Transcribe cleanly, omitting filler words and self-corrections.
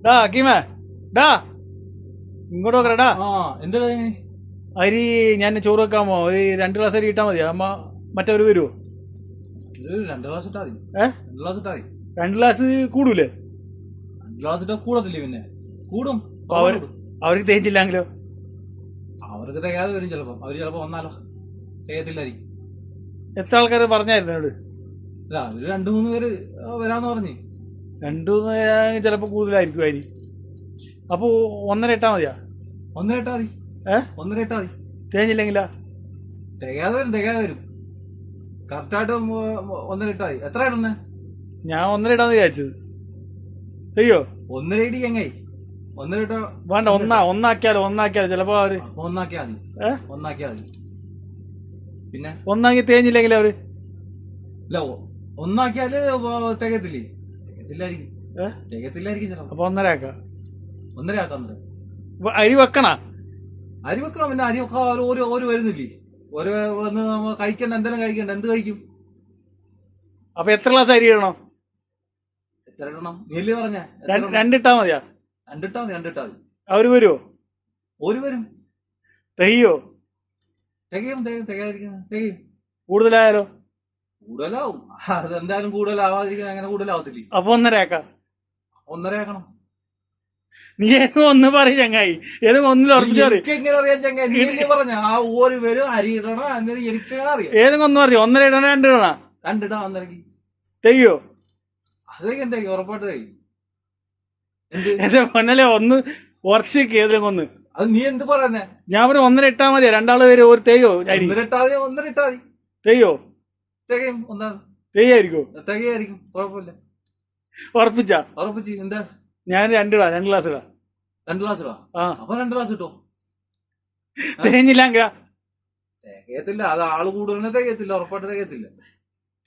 ഡാ അക്കീമേ, ഡാ ഇങ്ങോട്ട് നോക്കടാ. ആ എന്താ അരി ഞാൻ ചോറ് വെക്കാമോ? ഒരു 2 ഗ്ലാസ് അരി ഇട്ടാൽ മതിയോ? അമ്മ മറ്റവർ വരുമോ? 2 ഗ്ലാസ് ഇട്ടാ മതി. 2 ഗ്ലാസ് ഇട്ടാ മതി. 2 ഗ്ലാസ് കൂടൂലേ? 2 ഗ്ലാസ് ഇട്ടാ കൂടത്തില്ലേ? പിന്നെ കൂടും. അവർക്ക് തേച്ചില്ലെങ്കിലോ? അവർക്ക് തികയാതെ വരും ചിലപ്പോ. അവര് ചിലപ്പോ വന്നാലോ തികയത്തില്ലായിരിക്കും. എത്ര ആൾക്കാർ പറഞ്ഞായിരുന്നു എന്നോട്? അല്ല അവര് 2-3 പേര് വരാന്ന് പറഞ്ഞു. 2 ചിലപ്പോൾ കൂടുതലായിരിക്കും അരി. അപ്പോൾ 1.5 ഇട്ടാൽ മതിയാ? 1.5 ഇട്ടാ മതി. 1.5 ഇട്ടാ മതി. തേഞ്ഞില്ലെങ്കിലാ? തികയാതെ വരും. കറക്റ്റായിട്ട് 1.5 ഇട്ടാ മതി. എത്ര ഇടുന്നേ? ഞാൻ 1.5 ഇടാന്ന് വിചാരിച്ചത്. അയ്യോ 1.5 ഇടി എങ്ങായി 1.5 ഇട്ടാ വേണ്ട. ഒന്നാക്കിയാലോ ചിലപ്പോ അവര് ഒന്നാക്കിയാ മതി. ഒന്നാക്കിയാ മതി. പിന്നെ ഒന്നാക്കി തേഞ്ഞില്ലെങ്കിൽ അവര് ഇല്ല ഒന്നാക്കിയാല് തികയത്തില്ലേ? തികയത്തില്ലായിരിക്കും ചിലപ്പോ. അപ്പൊ 1.5 ആക്കാം. 1.5 ആക്കാം. അരി വെക്കണ? അരി വെക്കണം. പിന്നെ അരി വെക്കാൻ ഓര് വരുന്നില്ലേ? ഓര് വന്ന് കഴിക്കണ്ട. എന്തെങ്കിലും കഴിക്കണ്ട. എന്ത് കഴിക്കും? അപ്പൊ എത്ര ഗ്ലാസ് അരി ഇടണം? എത്ര ഇടണം? നെല്ല് പറഞ്ഞ 2 ഇട്ടാ മതിയാ? 2 ഇട്ടാ മതി. 2 ഇട്ടാ മതി. അവര് വരുമോ? ഓര് വരും. തെയ്യോ? തികയും. തികയും. കൂടുതലായാലോ? കൂടുതലാവും. അതെന്തായാലും കൂടുതലാവാതിരിക്കുന്ന അങ്ങനെ കൂടുതലാവത്തില്ലേ? അപ്പൊ 1.5 ആക്കാം. 1.5 ആക്കണം. നീ ഏതും ഒന്ന് പറയും ചങ്ങായി. ഏതും ഒന്നിൽ ഉറപ്പിച്ചു പറയും. എങ്ങനെ അറിയാൻ ചങ്ങായി? നീ പറഞ്ഞ ആ ഓര് വരും. അരി ഇടണം. അങ്ങനെ എനിക്ക് അറിയാം. ഏതും ഒന്ന് പറയും. 1.5 ഇടണ 2 ഇടണ? 2 ഇടാ. 1.5 തെയ്യോ? അതൊക്കെ എന്തായി? ഉറപ്പായിട്ട് തയ്യും. എന്റെ പൊന്നല്ലേ, ഒന്ന് ഉറച്ച് ഏതെങ്കിലും ഒന്ന്. അത് നീ എന്ത് പറയുന്നേ? ഞാൻ പറയും 1.5 ഇട്ടാ മതിയാ? 2 ആള് വരും. ഒരു തെയ്യോ? 1.5 ഇട്ടാ മതി. 1.5 ഇട്ടാ മതി. തെയ്യോ? തികയും. തെയ്യായിരിക്കും. തികയായിരിക്കും. കുഴപ്പമില്ല. ഉറപ്പിച്ചാ? ഉറപ്പിച്ച്. എന്താ? ഞാൻ 2 ഗ്ലാസ് ഇടാം. 2 ഗ്ലാസ് ഇടാ. അപ്പൊ 2 ഗ്ലാസ് ഇട്ടോ. തേഞ്ഞില്ല തികയത്തില്ല. അത് ആള് കൂടുതലിനെ തികയത്തില്ല. ഉറപ്പായിട്ട് തികയത്തില്ല.